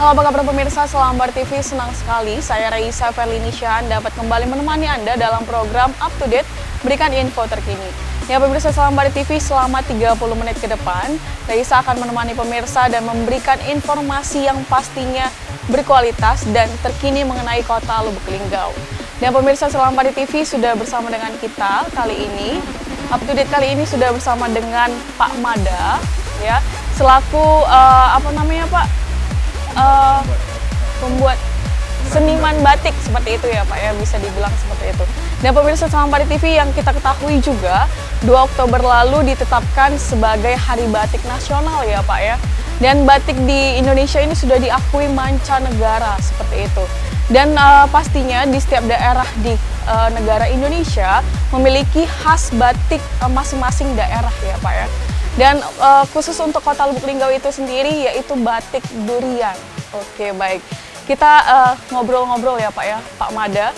Halo apa kabar pemirsa Selambar TV, senang sekali saya Raisa Ferlinishan dapat kembali menemani Anda dalam program Up to Date, berikan info terkini. Ya pemirsa Selambar TV, selama 30 menit ke depan, Raisa akan menemani pemirsa dan memberikan informasi yang pastinya berkualitas dan terkini mengenai kota Lubuk Linggau. Dan pemirsa Selambar TV sudah bersama dengan kita kali ini, Up to Date kali ini sudah bersama dengan Pak Mada, ya, selaku pembuat seniman batik seperti itu ya Pak ya, bisa dibilang seperti itu. Dan pemirsa Selambar TV, yang kita ketahui juga 2 Oktober lalu ditetapkan sebagai Hari Batik Nasional ya Pak ya. Dan batik di Indonesia ini sudah diakui mancanegara seperti itu. Dan pastinya di setiap daerah di negara Indonesia memiliki khas batik masing-masing daerah ya Pak ya. Dan khusus untuk kota Lubuk Linggau itu sendiri yaitu batik durian. Oke, baik. Kita ngobrol-ngobrol ya Pak ya, Pak Mada.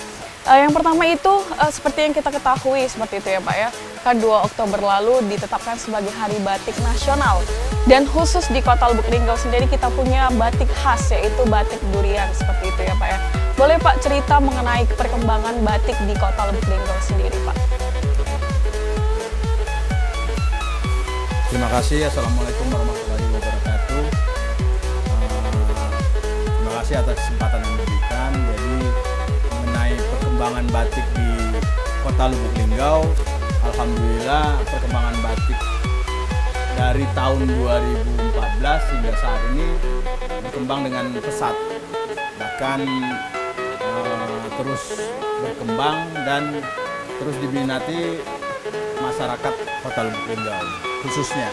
Yang pertama itu seperti yang kita ketahui seperti itu ya Pak ya. Kan 2 Oktober lalu ditetapkan sebagai Hari Batik Nasional. Dan khusus di kota Lubuk Linggau sendiri kita punya batik khas yaitu batik durian seperti itu ya Pak ya. Boleh Pak cerita mengenai perkembangan batik di kota Lubuk Linggau sendiri Pak? Terima kasih. Assalamualaikum warahmatullahi wabarakatuh. Terima kasih atas kesempatan yang diberikan. Jadi mengenai perkembangan batik di kota Lubuk Linggau, alhamdulillah perkembangan batik dari tahun 2014 hingga saat ini berkembang dengan pesat. Bahkan terus berkembang dan terus diminati masyarakat kota Lubuk Linggau khususnya.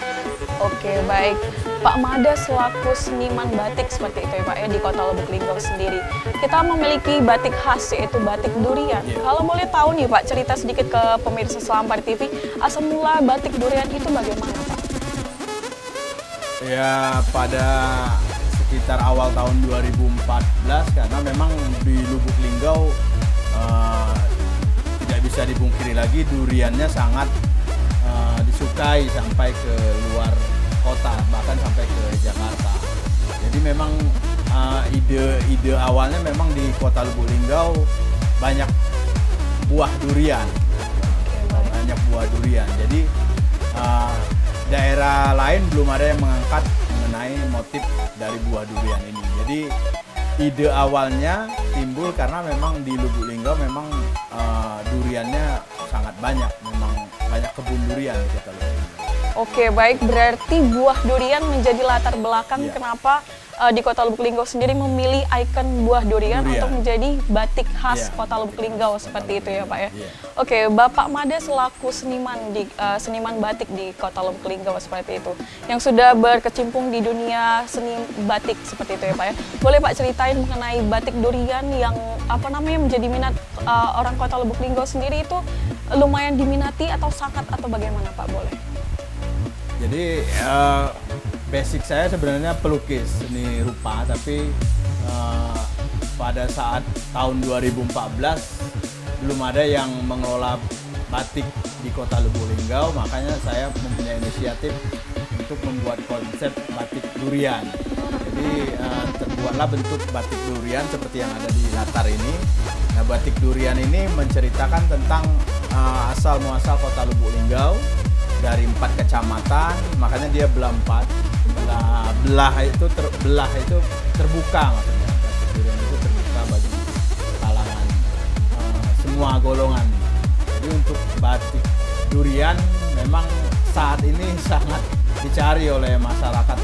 Oke, baik. Pak Mada selaku seniman batik seperti itu ya Pak ya di kota Lubuk Linggau sendiri. Kita memiliki batik khas yaitu batik durian. Yeah. Kalau boleh tahu nih Pak, cerita sedikit ke pemirsa Selambar TV, asal mula batik durian itu bagaimana Pak? Ya, pada sekitar awal tahun 2014 karena memang di Lubuk Linggau tidak bisa dipungkiri lagi duriannya sangat disukai sampai ke luar kota, bahkan sampai ke Jakarta. Jadi memang ide awalnya memang di kota Lubuk Linggau banyak buah durian. Banyak buah durian. Jadi daerah lain belum ada yang mengangkat mengenai motif dari buah durian ini. Jadi ide awalnya timbul karena memang di Lubuk Linggau memang duriannya sangat banyak, memang banyak kebun durian di kota Lubuk Linggau. Oke, baik, berarti buah durian menjadi latar belakang kenapa di kota Lubuk Linggau sendiri memilih ikon buah durian untuk menjadi batik khas kota Lubuk Linggau seperti itu ya Pak ya. Oke, Bapak Mada selaku seniman batik di kota Lubuk Linggau seperti itu, yang sudah berkecimpung di dunia seni batik seperti itu ya Pak ya. Boleh Pak ceritain mengenai batik durian yang menjadi minat orang kota Lubuk Linggau sendiri itu lumayan diminati atau sangat atau bagaimana Pak, boleh? Jadi basic saya sebenarnya pelukis seni rupa, tapi pada saat tahun 2014 belum ada yang mengelola batik di kota Lubuk Linggau, makanya saya mempunyai inisiatif untuk membuat konsep batik durian. Jadi terbuatlah bentuk batik durian seperti yang ada di latar ini. Nah, batik durian ini menceritakan tentang asal muasal kota Lubuk Linggau dari 4 kecamatan, makanya dia belah 4. Belah itu terbuka, maksudnya batik durian itu terbuka bagi kalangan semua golongan. Jadi untuk batik durian memang saat ini sangat dicari oleh masyarakat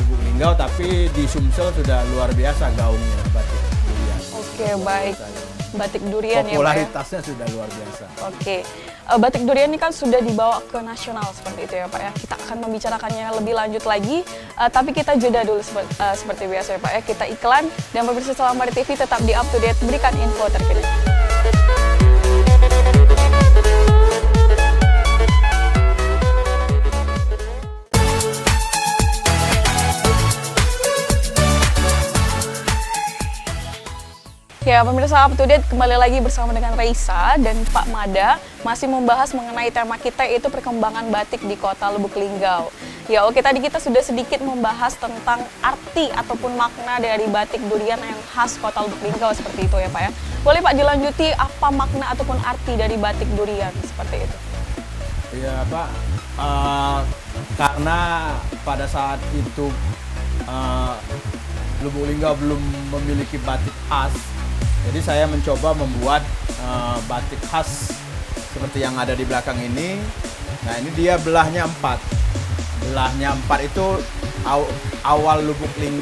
Lubuk Linggau, tapi di Sumsel sudah luar biasa gaungnya batik durian. Oke, baik. Batik durian ya Pak ya? Popularitasnya sudah luar biasa. Oke. Batik durian ini kan sudah dibawa ke nasional seperti itu ya Pak ya. Kita akan membicarakannya lebih lanjut lagi, tapi kita jeda dulu seperti biasa ya Pak ya. Kita iklan, dan pemirsa Selambar TV tetap di Up to Date, berikan info terkini. Ya, pemirsa Up to Date kembali lagi bersama dengan Raisa dan Pak Mada, masih membahas mengenai tema kita yaitu perkembangan batik di kota Lubuk Linggau. Ya oke, tadi kita sudah sedikit membahas tentang arti ataupun makna dari batik durian yang khas Kota Lubuk Linggau seperti itu ya Pak ya. Boleh Pak dilanjuti apa makna ataupun arti dari batik durian seperti itu? Iya Pak, karena pada saat itu Lubuk Linggau belum memiliki batik khas, jadi saya mencoba membuat batik khas seperti yang ada di belakang ini. Nah ini dia belahnya 4. Belahnya 4 itu awal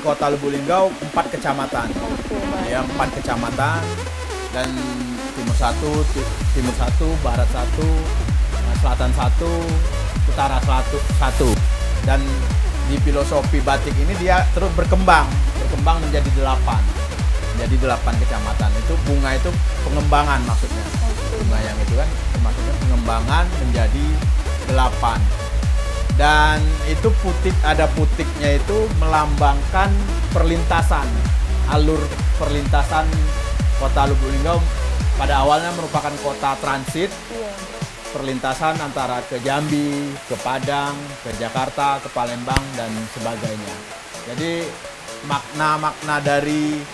Kota Lubuk Linggau 4 kecamatan. Ya 4 kecamatan dan timur 1, barat 1, selatan 1, utara 1. Dan di filosofi batik ini dia terus berkembang menjadi 8. Jadi 8 kecamatan. Itu bunga itu pengembangan maksudnya. Bunga yang itu kan maksudnya pengembangan menjadi 8. Dan itu ada putiknya itu melambangkan perlintasan, alur perlintasan Kota Lubuk Linggau pada awalnya merupakan kota transit, perlintasan antara ke Jambi, ke Padang, ke Jakarta, ke Palembang dan sebagainya. Jadi makna-makna dari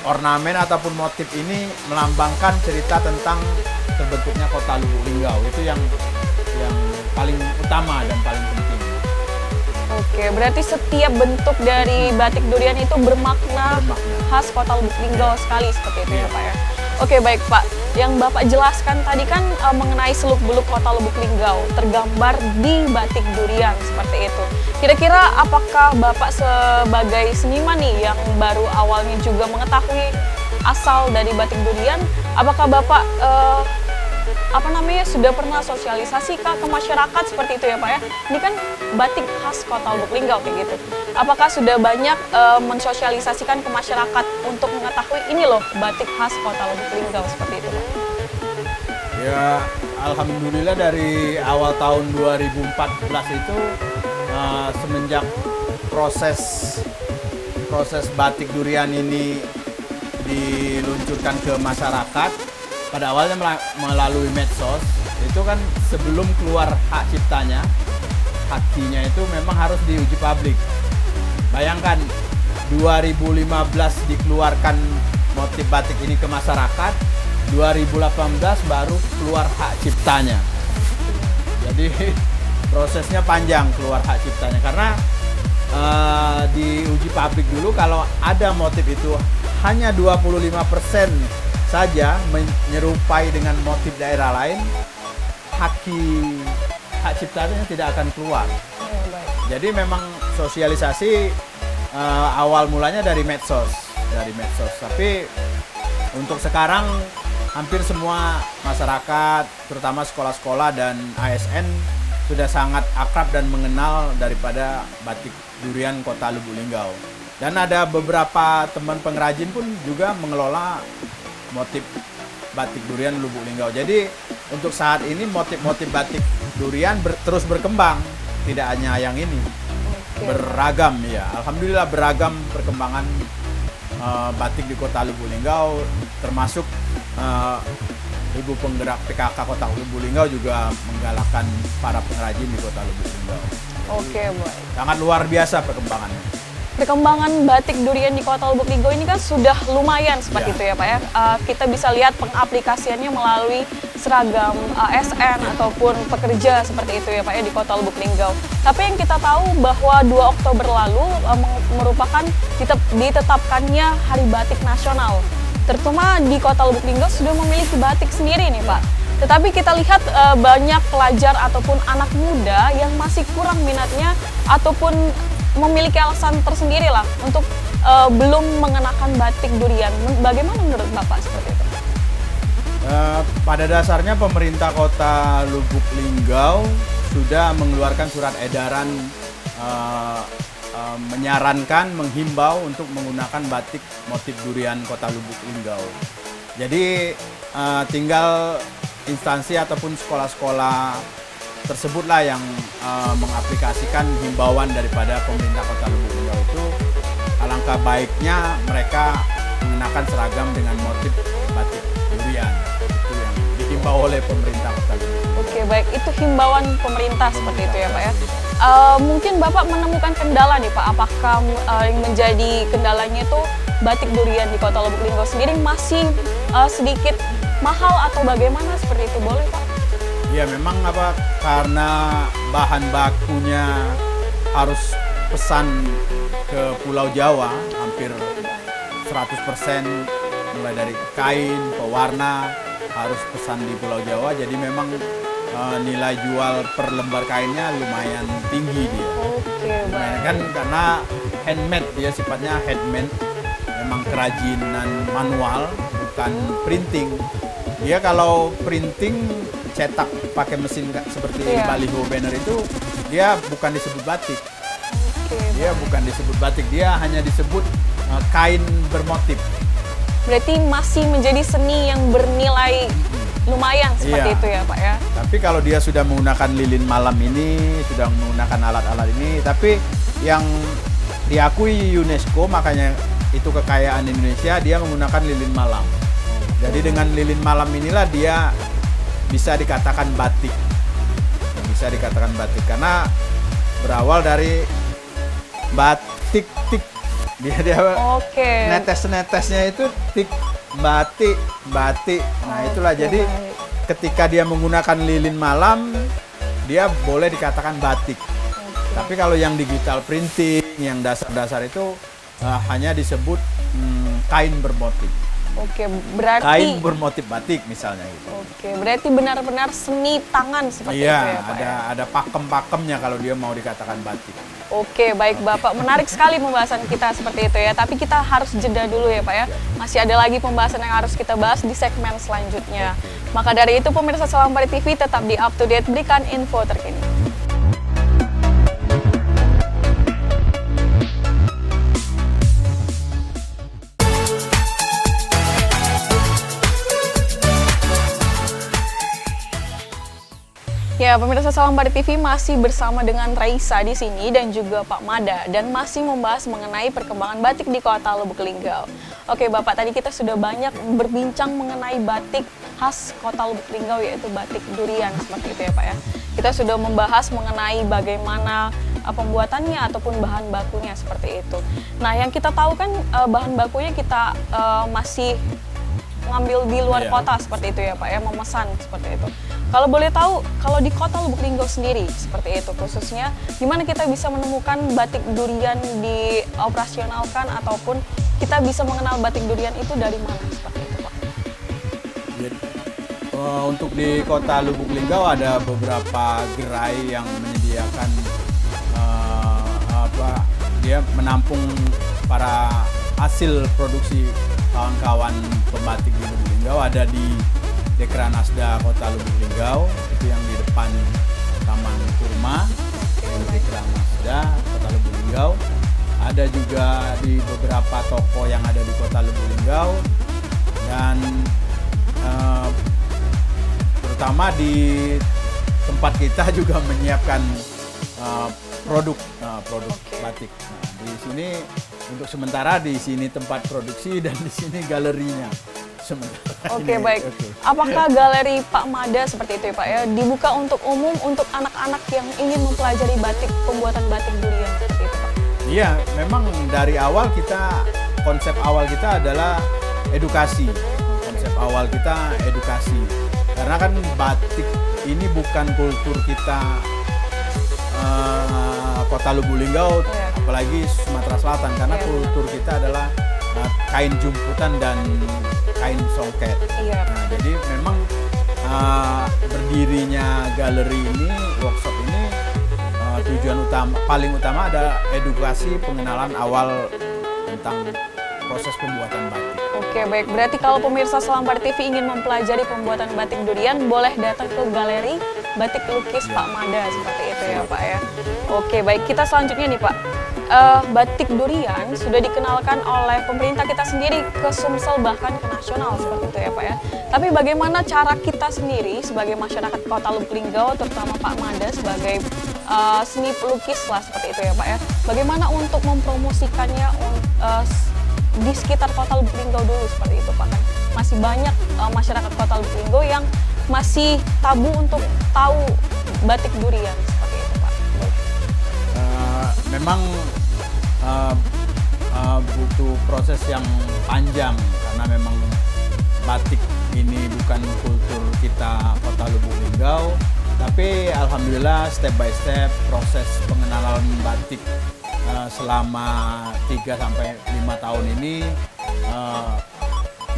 ornamen ataupun motif ini melambangkan cerita tentang terbentuknya Kota Lubuk Linggau. Itu yang paling utama dan paling penting. Oke, berarti setiap bentuk dari batik durian itu bermakna khas Kota Lubuk Linggau sekali seperti itu ya Pak ya. Oke baik Pak, yang Bapak jelaskan tadi kan mengenai seluk-beluk Kota Lubuk Linggau tergambar di batik durian seperti itu. Kira-kira apakah Bapak sebagai seniman nih yang baru awalnya juga mengetahui asal dari batik durian, apakah Bapak sudah pernah sosialisasi ke masyarakat seperti itu ya Pak ya? Ini kan batik khas Kota Lubuk Linggau kayak gitu. Apakah sudah banyak mensosialisasikan ke masyarakat untuk mengetahui ini loh batik khas Kota Lubuk Linggau seperti itu Pak? Ya, alhamdulillah dari awal tahun 2014 itu semenjak proses batik durian ini diluncurkan ke masyarakat. Pada awalnya melalui medsos, itu kan sebelum keluar hak ciptanya, hakinya itu memang harus diuji publik. Bayangkan 2015 dikeluarkan motif batik ini ke masyarakat, 2018 baru keluar hak ciptanya. Jadi prosesnya panjang keluar hak ciptanya karena diuji publik dulu. Kalau ada motif itu hanya 25% saja menyerupai dengan motif daerah lain, hak ciptanya tidak akan keluar. Jadi memang sosialisasi awal mulanya dari medsos. Tapi untuk sekarang hampir semua masyarakat, terutama sekolah-sekolah dan ASN sudah sangat akrab dan mengenal daripada batik durian Kota Lubuk Linggau. Dan ada beberapa teman pengrajin pun juga mengelola motif batik durian Lubuk Linggau. Jadi untuk saat ini motif-motif batik durian terus berkembang, tidak hanya yang ini. Beragam ya. Alhamdulillah beragam perkembangan batik di Kota Lubuk Linggau, termasuk Ibu penggerak PKK Kota Lubuk Linggau juga menggalakkan para pengrajin di Kota Lubuk Linggau. Oke, baik. Sangat luar biasa perkembangannya. Perkembangan batik durian di Kota Lubuk Linggau ini kan sudah lumayan seperti itu ya Pak ya. Kita bisa lihat pengaplikasiannya melalui seragam ASN ataupun pekerja seperti itu ya Pak ya di Kota Lubuk Linggau. Tapi yang kita tahu bahwa 2 Oktober lalu merupakan ditetapkannya Hari Batik Nasional. Terutama di Kota Lubuk Linggau sudah memiliki batik sendiri nih Pak. Tetapi kita lihat banyak pelajar ataupun anak muda yang masih kurang minatnya ataupun memiliki alasan tersendiri lah untuk belum mengenakan batik durian. Bagaimana menurut Bapak seperti itu? Pada dasarnya pemerintah Kota Lubuk Linggau sudah mengeluarkan surat edaran menyarankan, menghimbau untuk menggunakan batik motif durian Kota Lubuk Linggau. Jadi tinggal instansi ataupun sekolah-sekolah tersebutlah yang mengaplikasikan himbauan daripada pemerintah Kota Lubuk Linggau itu. Alangkah baiknya mereka mengenakan seragam dengan motif batik durian. Itu yang dihimbau oleh pemerintah Kota Lubuk Linggau. Oke, baik. Itu himbauan pemerintah seperti itu ya Pak ya. Mungkin Bapak menemukan kendala nih Pak, apakah yang menjadi kendalanya itu batik durian di Kota Lubuk Linggau sendiri masih sedikit mahal atau bagaimana seperti itu, boleh Pak? Ya memang karena bahan bakunya harus pesan ke Pulau Jawa, hampir 100% mulai dari kain, pewarna harus pesan di Pulau Jawa, jadi memang nilai jual per lembar kainnya lumayan tinggi dia. Oke, baik. Kan karena handmade, dia sifatnya handmade, memang kerajinan manual, bukan printing. Dia kalau printing cetak pakai mesin seperti baliho banner itu, dia bukan disebut batik. Dia bukan disebut batik, dia hanya disebut kain bermotif. Berarti masih menjadi seni yang bernilai lumayan seperti itu ya Pak ya. Tapi kalau dia sudah menggunakan lilin malam ini, sudah menggunakan alat-alat ini, tapi yang diakui UNESCO, makanya itu kekayaan Indonesia, dia menggunakan lilin malam. Jadi dengan lilin malam inilah dia bisa dikatakan batik. Bisa dikatakan batik karena berawal dari batik tik. Dia netes-netesnya itu tik, batik. Nah itulah, jadi ketika dia menggunakan lilin malam, dia boleh dikatakan batik. Tapi kalau yang digital printing, yang dasar-dasar itu hanya disebut kain bermotif. Oke, berarti kain bermotif batik misalnya gitu. Oke, berarti benar-benar seni tangan seperti itu ya Pak ya? Ada pakem-pakemnya kalau dia mau dikatakan batik. Oke, baik Bapak. Menarik sekali pembahasan kita seperti itu ya. Tapi kita harus jeda dulu ya Pak ya. Masih ada lagi pembahasan yang harus kita bahas di segmen selanjutnya. Maka dari itu pemirsa Salam Pari TV tetap di up to date, berikan info terkini. Ya, pemirsa Salam Pari TV masih bersama dengan Raisa di sini dan juga Pak Mada, dan masih membahas mengenai perkembangan batik di Kota Lubuk Linggau. Oke Bapak, tadi kita sudah banyak berbincang mengenai batik khas Kota Lubuk Linggau, yaitu batik durian seperti itu ya Pak ya. Kita sudah membahas mengenai bagaimana pembuatannya ataupun bahan bakunya seperti itu. Nah, yang kita tahu kan bahan bakunya kita masih ngambil di luar kota seperti itu ya Pak ya, memesan seperti itu. Kalau boleh tahu, kalau di Kota Lubuk Linggau sendiri seperti itu khususnya, gimana kita bisa menemukan batik durian dioperasionalkan ataupun kita bisa mengenal batik durian itu dari mana seperti itu Pak? Untuk di Kota Lubuk Linggau ada beberapa gerai yang menyediakan dia menampung para hasil produksi kawan-kawan pembatik di Lubuk Linggau. Ada di Dekranasda Kota Lubuk Linggau, itu yang di depan Taman Kurma, Dekranasda Kota Lubuk Linggau. Ada juga di beberapa toko yang ada di Kota Lubuk Linggau, dan terutama di tempat kita juga menyiapkan produk batik. Di sini untuk sementara di sini tempat produksi dan di sini galerinya. Oke, baik. Apakah galeri Pak Mada seperti itu ya Pak ya dibuka untuk umum untuk anak-anak yang ingin mempelajari batik, pembuatan batik durian seperti itu Pak? Iya, memang dari awal konsep awal kita adalah edukasi. Konsep awal kita edukasi. Karena kan batik ini bukan kultur kita Kota Lubuk Linggau, apalagi Sumatera Selatan, karena kultur kita adalah kain jumputan dan kain songket. Nah, jadi memang berdirinya galeri ini, workshop ini, tujuan paling utama adalah edukasi, pengenalan awal tentang proses pembuatan batik. Oke, baik. Berarti kalau pemirsa Salam Pari TV ingin mempelajari pembuatan batik durian, boleh datang ke galeri Batik Lukis Pak Mada seperti itu ya Pak ya. Oke, baik. Kita selanjutnya nih Pak. Batik durian sudah dikenalkan oleh pemerintah kita sendiri ke Sumsel bahkan ke nasional seperti itu ya Pak ya. Tapi bagaimana cara kita sendiri sebagai masyarakat Kota Lubuk Linggau, terutama Pak Mada sebagai seni pelukis lah seperti itu ya Pak ya. Bagaimana untuk mempromosikannya di sekitar Kota Lubuk Linggau dulu seperti itu Pak kan. Masih banyak masyarakat Kota Lubuk Linggau yang masih tabu untuk tahu batik durian seperti itu, Pak? Memang butuh proses yang panjang karena memang batik ini bukan kultur kita Kota Lubuk Linggau, tapi alhamdulillah step by step proses pengenalan batik selama 3 sampai 5 tahun ini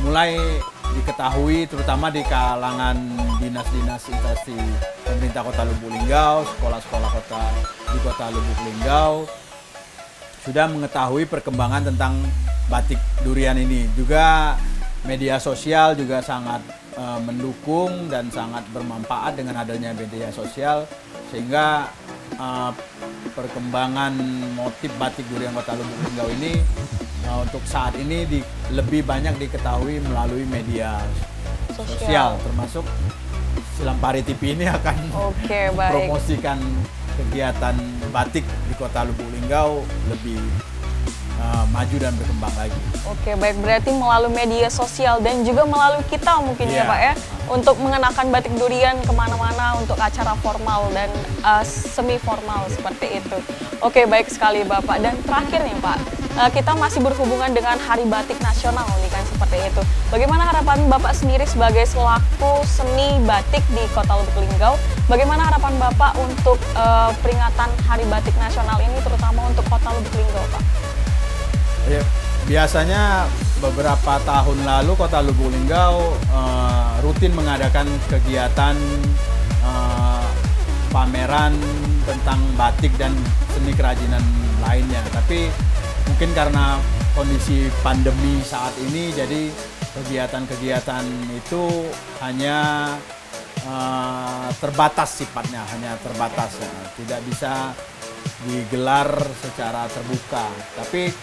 mulai diketahui terutama di kalangan dinas-dinas instansi pemerintah Kota Lubuk Linggau, sekolah-sekolah di Kota Lubuk Linggau sudah mengetahui perkembangan tentang batik durian ini. Juga media sosial juga sangat mendukung dan sangat bermanfaat dengan adanya media sosial, sehingga perkembangan motif batik durian Kota Lubuk Linggau ini untuk saat ini lebih banyak diketahui melalui media sosial, termasuk Silampari TV ini akan promosikan kegiatan batik di Kota Lubuk Linggau lebih maju dan berkembang lagi. Oke, baik, berarti melalui media sosial dan juga melalui kita mungkin ya Pak ya, untuk mengenakan batik durian kemana-mana untuk acara formal dan semi formal seperti itu. Oke, baik sekali Bapak. Dan terakhir nih Pak, kita masih berhubungan dengan Hari Batik Nasional nih kan seperti itu. Bagaimana harapan Bapak sendiri sebagai selaku seni batik di Kota Lubuk Linggau? Bagaimana harapan Bapak untuk peringatan Hari Batik Nasional ini terutama untuk Kota Lubuk Linggau, Pak? Ya, biasanya beberapa tahun lalu Kota Lubuk Linggau rutin mengadakan kegiatan pameran tentang batik dan seni kerajinan lainnya. Tapi mungkin karena kondisi pandemi saat ini, jadi kegiatan-kegiatan itu hanya terbatas sifatnya, tidak bisa digelar secara terbuka. Tapi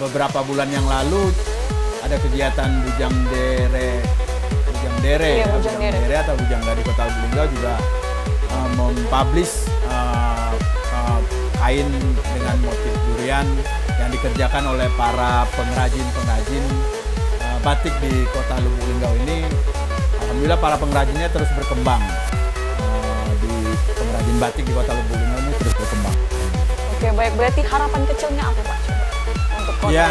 beberapa bulan yang lalu ada kegiatan Bujang Dere atau Bujang dari Kota Lubuk Linggau juga mempublish kain dengan motif durian yang dikerjakan oleh para pengrajin batik di Kota Lubuk Linggau ini. Alhamdulillah para pengrajinnya terus berkembang. Di pengrajin batik di Kota Lubuk Linggau ini terus berkembang. Oke, baik, berarti harapan kecilnya apa Pak? Untuk kota? Ya,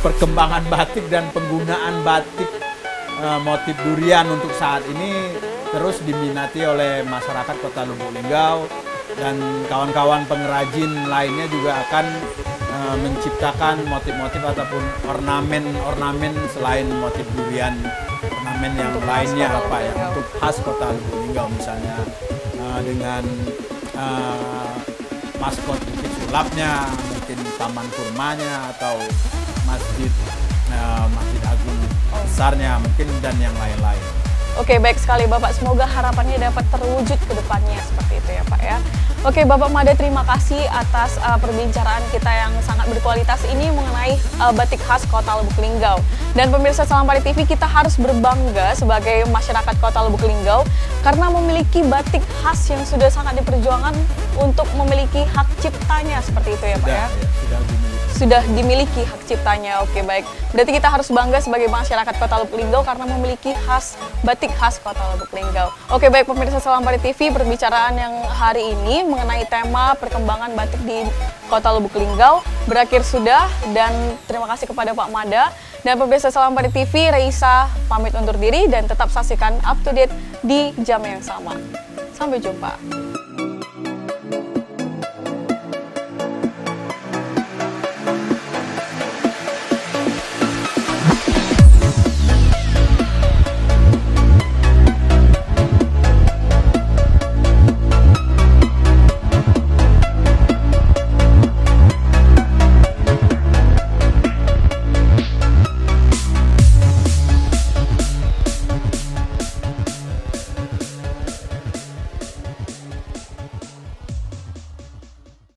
perkembangan batik dan penggunaan batik motif durian untuk saat ini terus diminati oleh masyarakat Kota Lubuk Linggau, dan kawan-kawan pengrajin lainnya juga akan menciptakan motif-motif ataupun ornamen selain motif durian, ornamen yang untuk lainnya untuk khas Kota Lubuk Linggau, misalnya dengan maskot Bukit Sulapnya, mungkin taman kurmanya atau masjid agung besarnya mungkin, dan yang lain-lain. Oke, baik sekali Bapak, semoga harapannya dapat terwujud ke depannya seperti itu ya Pak ya. Oke Bapak Mada, terima kasih atas perbincangan kita yang sangat berkualitas ini mengenai batik khas Kota Lubuk Linggau. Dan pemirsa Silampari TV, kita harus berbangga sebagai masyarakat Kota Lubuk Linggau karena memiliki batik khas yang sudah sangat diperjuangkan untuk memiliki hak ciptanya seperti itu ya Pak ya. Sudah dimiliki hak ciptanya. Oke, baik. Berarti kita harus bangga sebagai masyarakat Kota Lubuk Linggau karena memiliki batik khas Kota Lubuk Linggau. Oke, baik pemirsa Silampari TV, perbicaraan yang hari ini mengenai tema perkembangan batik di Kota Lubuk Linggau berakhir sudah, dan terima kasih kepada Pak Mada. Dan pemirsa Silampari TV, Reisa pamit undur diri dan tetap saksikan up to date di jam yang sama. Sampai jumpa.